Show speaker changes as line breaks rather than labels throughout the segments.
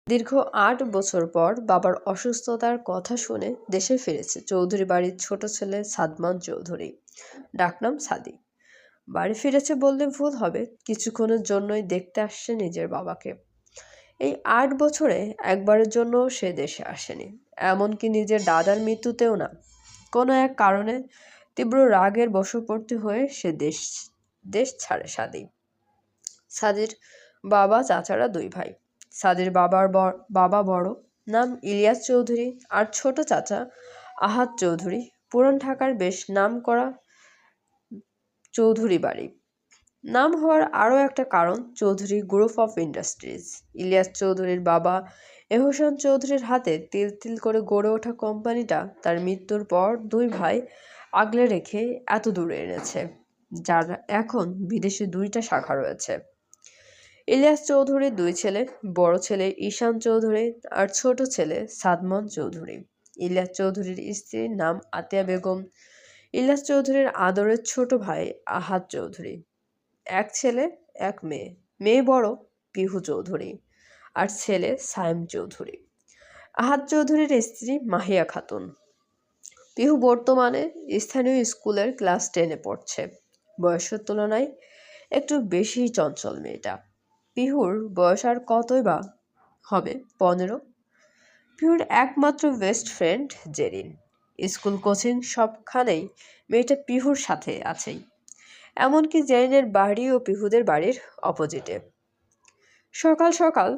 দীর্ঘ ৮ বছর পর বাবার অসুস্থতার কথা শুনে দেশে ফিরেছে চৌধুরী বাড়ির ছোট ছেলে সাদমান চৌধুরী, ডাকনাম সাদি। বাড়ি ফিরেছে বললে ভুল হবে, কিছুক্ষণের জন্যই দেখতে আসছে নিজের বাবাকে। এই ৮ বছরে একবারের জন্য সে দেশে আসেনি, এমনকি নিজের দাদার মৃত্যুতেও না। কোনো এক কারণে তীব্র রাগের বশবর্তী হয়ে সে দেশ দেশ ছাড়ে সাদি। সাদির বাবা চাচারা ২ ভাই। সাদির বাবা বড়, নাম ইলিয়াস চৌধুরী, আর ছোট চাচা আহাদ চৌধুরী। পুরান ঢাকার বেশ নামকরা চৌধুরী বাড়ি। নাম হওয়ার আরও একটা কারণ Chowdhury group of industries. Ilias চৌধুরীর বাবা এহসান চৌধুরীর হাতে তিল তিল করে গড়ে ওঠা কোম্পানিটা তার মৃত্যুর পর ২ ভাই আগলে রেখে এত দূরে এনেছে, যার এখন বিদেশে ২টা শাখা রয়েছে। ইলিয়াস চৌধুরীর ২ ছেলে, বড় ছেলে ঈশান চৌধুরী আর ছোট ছেলে সাদমান চৌধুরী। ইলিয়াস চৌধুরীর স্ত্রীর নাম আতিয়া বেগম। ইলিয়াস চৌধুরীর আদরের ছোট ভাই আহাদ চৌধুরী। ১ ছেলে ১ মেয়ে। মেয়ে বড় পিহু চৌধুরী আর ছেলে সায়েম চৌধুরী। আহাদ চৌধুরীর স্ত্রী মাহিয়া খাতুন। পিহু বর্তমানে স্থানীয় স্কুলের ক্লাস 10-এ পড়ছে। বয়সের তুলনায় একটু বেশিই চঞ্চল মেয়েটা। পিহুর বয়স আর কতই বা হবে, 15। পিহুর একমাত্র best friend Zerin. School, coaching সবখানেই মেয়েটা পিহুর সাথে আছেই। এমনকি জেরিনের বাড়ি ও পিহুদের বাড়ির অপোজিটে। সকাল সকাল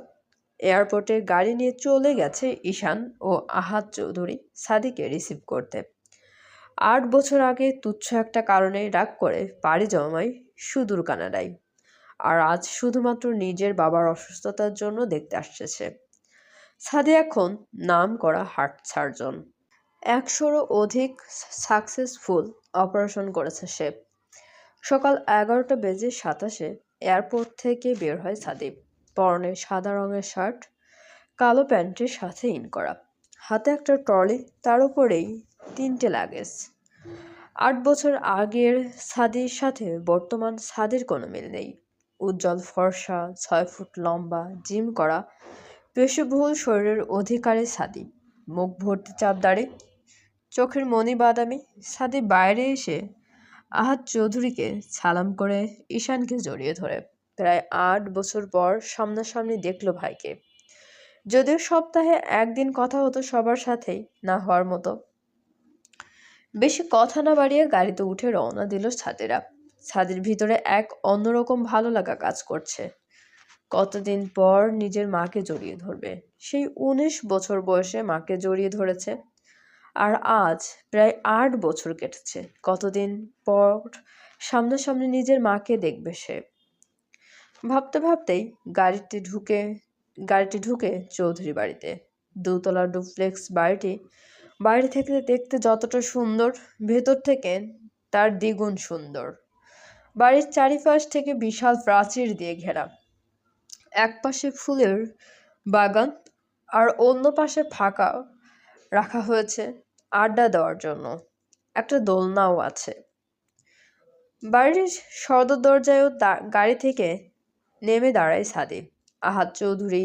এয়ারপোর্টে গাড়ি নিয়ে চলে গেছে ঈশান ও আহাদ চৌধুরী সাদিকে রিসিভ করতে। ৮ বছর আগে তুচ্ছ একটা কারণে রাগ করে পাড়ি জমায় সুদূর কানাডায়। আর আজ শুধুমাত্র নিজের বাবার অসুস্থতার জন্য দেখতে আসছে সে। সাদি এখন নাম করা হার্ট সার্জন। ১০০রও অধিক সাকসেসফুল অপারেশন করেছে সে। সকাল ১১:২৭ এয়ারপোর্ট থেকে বের হয় সাদি। পরনে সাদা রঙের শার্ট, কালো প্যান্টের সাথে ইন করা। হাতে একটা ট্রলি, তার উপরেই ৩টে লাগেজ। ৮ বছর আগের সাদির সাথে বর্তমান সাদির কোনো মিল নেই। উজ্জ্বল ফর্সা, ৬ ফুট লম্বা, জিম করা, পেশিবহুল শরীরের অধিকারী সাদি। মুখ ভর্তি চাপ দাড়ি, চোখের মনি বাদামি। সাদি বাইরে এসে আহাদ চৌধুরীকে সালাম করে ঈশানকে জড়িয়ে ধরে। প্রায় ৮ বছর পর সামনাসামনি দেখল ভাইকে। যদিও সপ্তাহে ১ দিন কথা হতো সবার সাথেই, না হওয়ার মতো। বেশি কথা না বাড়িয়ে গাড়িতে উঠে রওনা দিল সাদিরা। সাদির ভিতরে এক অন্যরকম ভালো লাগা কাজ করছে। কতদিন পর নিজের মাকে জড়িয়ে ধরবে। সেই ১৯ বছর বয়সে মাকে জড়িয়ে ধরেছে। আর আজ প্রায় ৮ বছর কেটেছে। কতদিন পর সামনাসামনি নিজের মাকে দেখবে সে। ভাবতে ভাবতেই গাড়িটি ঢুকে চৌধুরী বাড়িতে। দোতলা ডুপ্লেক্স বাড়িটি বাইরে থেকে দেখতে যতটা সুন্দর, ভেতর থেকে তার দ্বিগুণ সুন্দর। বাড়ির চারিপাশ থেকে বিশাল প্রাচীর দিয়ে ঘেরা। এক পাশে ফুলের বাগান আর অন্য পাশে ফাঁকা রাখা হয়েছে আড্ডা দেওয়ার জন্য। একটা দোলনাও আছে। বাড়ির সদর দরজায়ও গাড়ি থেকে নেমে দাঁড়ায় সাদি। আহাদ চৌধুরী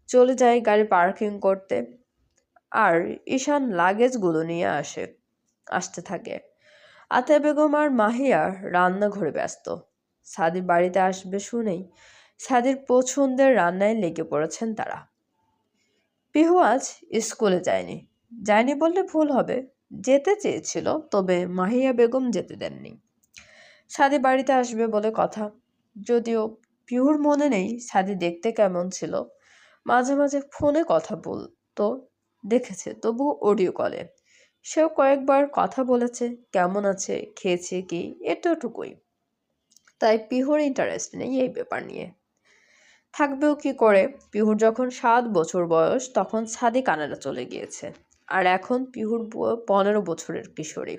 চলে যায় গাড়ি পার্কিং করতে, আর ঈশান লাগেজগুলো নিয়ে আসতে থাকে। আতিয়া বেগম আর মাহিয়া রান্নাঘরে ব্যস্ত। সাদি বাড়িতে আসবে শুনেই সাদির পছন্দের রান্নায় লেগে পড়েছেন তারা। পিহু আজ স্কুলে যায়নি বললে ভুল হবে। যেতে চেয়েছিল, তবে মাহিয়া বেগম যেতে দেননি। সাদি বাড়িতে আসবে বলে কথা। যদিও পিহুর মনে নেই সাদি দেখতে কেমন ছিল। মাঝে মাঝে ফোনে কথা বলতো দেখেছে, তবু অডিও কলে সেও কয়েকবার কথা বলেছে, কেমন আছে, খেয়েছে কি, এতটুকুই। তাই পিহুর ইন্টারেস্ট নেই এই ব্যাপার নিয়ে। থাকবেও কি করে? পিহুর যখন ৭ বছর বয়স তখন সাদি কানাডা চলে গিয়েছে, আর এখন পিহুর ১৫ বছরের কিশোরী।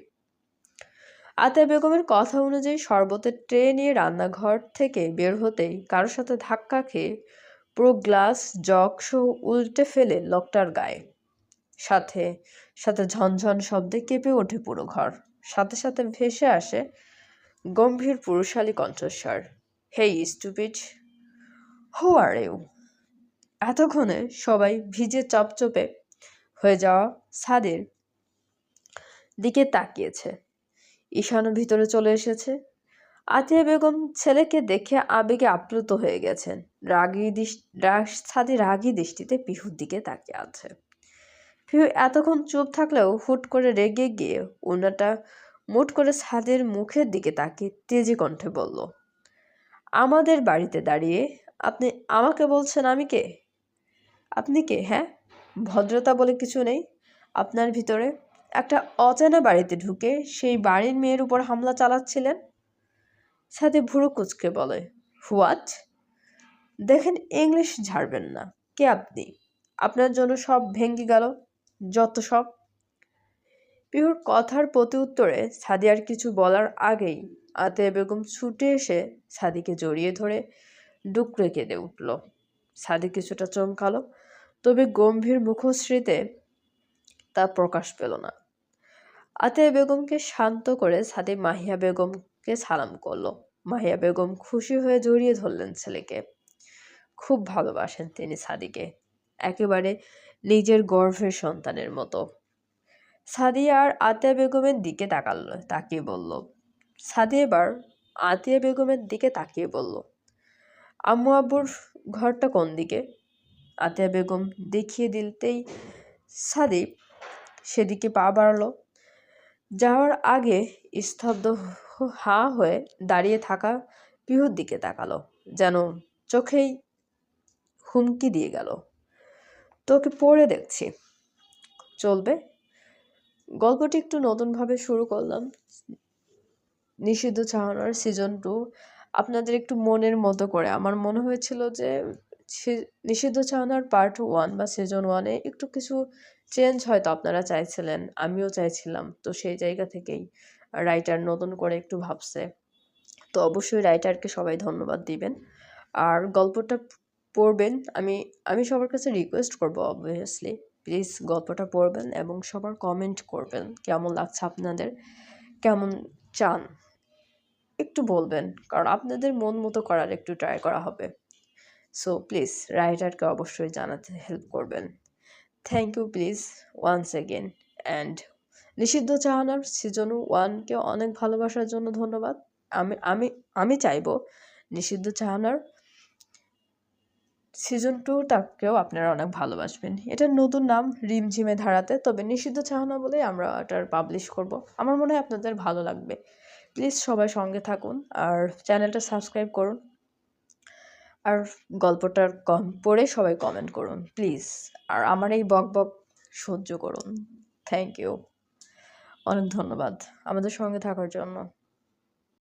আতিয়া বেগমের কথা অনুযায়ী শরবতের ট্রে নিয়ে রান্নাঘর থেকে বের হতেই কারোর সাথে ধাক্কা খেয়ে পুরো গ্লাস জগ সহ উল্টে ফেলে লোকটার গায়ে। সাথে সাথে ঝনঝন শব্দে কেঁপে ওঠে পুরো ঘর। সাথে সাথে ভেসে আসে গম্ভীর পুরুষালী কণ্ঠস্বর, হেই স্টুপিড, হু আর ইউ? এতক্ষণে সবাই ভিজে চপচপে হয়ে যাওয়া ছাদের দিকে তাকিয়েছে। ঈশানও ভিতরে চলে এসেছে। আতিয়া বেগম ছেলেকে দেখে আবেগে আপ্লুত হয়ে গেছেন। ছাদে রাগী দৃষ্টিতে পিহুর দিকে তাকিয়ে আছে। পিহু এতক্ষণ চুপ থাকলেও হুট করে রেগে গিয়ে ওনাটা মুট করে ছাদের মুখের দিকে তাকিয়ে তেজি কণ্ঠে বলল, আমাদের বাড়িতে দাঁড়িয়ে আপনি আমাকে বলছেন আমি কে? আপনি কে? হ্যাঁ, ভদ্রতা বলে কিছু নেই আপনার ভিতরে? একটা অচেনা বাড়িতে ঢুকে সেই বাড়ির মেয়ের উপর হামলা চালাচ্ছিলেন। সাথে ভুরু কুচকে বলে, হোয়াট? দেখেন, ইংলিশ ঝাড়বেন না। কে আপনি? আপনার জন্য সব ভেঙে গেল, যত সব। পিহুর কথার প্রতি উত্তরে সাদি আর কিছু বলার আগেই আতিয়া বেগম ছুটে এসে সাদিকে জড়িয়ে ধরে ডুকরে কেঁদে উঠল। সাদি কিছুটা চমকালো, তবে গম্ভীর মুখশ্রীতে তা প্রকাশ পেল না। আতিয়া বেগমকে শান্ত করে সাদি মাহিয়া বেগমকে সালাম করলো। মাহিয়া বেগম খুশি হয়ে জড়িয়ে ধরলেন ছেলেকে। খুব ভালোবাসেন তিনি সাদিকে, একেবারে নিজের গর্ভের সন্তানের মতো। সাদিয়া আর আতিয়া বেগমের দিকে তাকিয়ে বলল, সাদিয়া এবার আতিয়া বেগমের দিকে তাকিয়ে বলল, আম্মু আব্বুর ঘরটা কোন দিকে? আতিয়া বেগম দেখিয়ে দিতেই সাদি সেদিকে পা বাড়ালো। যাওয়ার আগে স্তব্ধ হা হয়ে দাঁড়িয়ে থাকা পিহুর দিকে তাকালো, যেন চোখেই হুমকি দিয়ে গেল, তোকে পড়ে দেখছি, চলবে? গল্পটি একটু নতুনভাবে শুরু করলাম। নিষিদ্ধ চাহনার সিজন 2 আপনাদের একটু মনের মতো করে। আমার মনে হয়েছিল যে নিষিদ্ধ চাহনার পার্ট 1 বা সিজন 1-এ একটু কিছু চেঞ্জ হয়তো আপনারা চাইছিলেন, আমিও চাইছিলাম। তো সেই জায়গা থেকেই রাইটার নতুন করে একটু ভাবছে। তো অবশ্যই রাইটারকে সবাই ধন্যবাদ দিবেন। আর গল্পটা পড়বেন। আমি সবার কাছে রিকোয়েস্ট করব, অবভিয়াসলি প্লিজ গল্পটা পড়বেন এবং সবার কমেন্ট করবেন কেমন লাগছে আপনাদের, কেমন চান একটু বলবেন, কারণ আপনাদের মন মতো করার একটু ট্রাই করা হবে। সো প্লিজ রাইটারকে অবশ্যই জানাতে হেল্প করবেন। Thank you please once again. And নিষিদ্ধ চাহনার সিজন 1-কে অনেক ভালোবাসার জন্য ধন্যবাদ। আমি আমি আমি চাইবো নিষিদ্ধ চাহনার সিজন 2টাকেও আপনারা অনেক ভালোবাসবেন। এটার নতুন নাম রিমঝিমে ধারাতে, তবে নিষিদ্ধ চাহনা বলেই আমরা এটার পাবলিশ করব। আমার মনে হয় আপনাদের ভালো লাগবে। প্লিজ সবাই সঙ্গে থাকুন আর চ্যানেলটা সাবস্ক্রাইব করুন। আর গল্পটার পড়ে সবাই কমেন্ট করুন প্লিজ। আর আমার এই বক সহ্য করুন। থ্যাংক ইউ, অনেক ধন্যবাদ আমাদের সঙ্গে থাকার জন্য।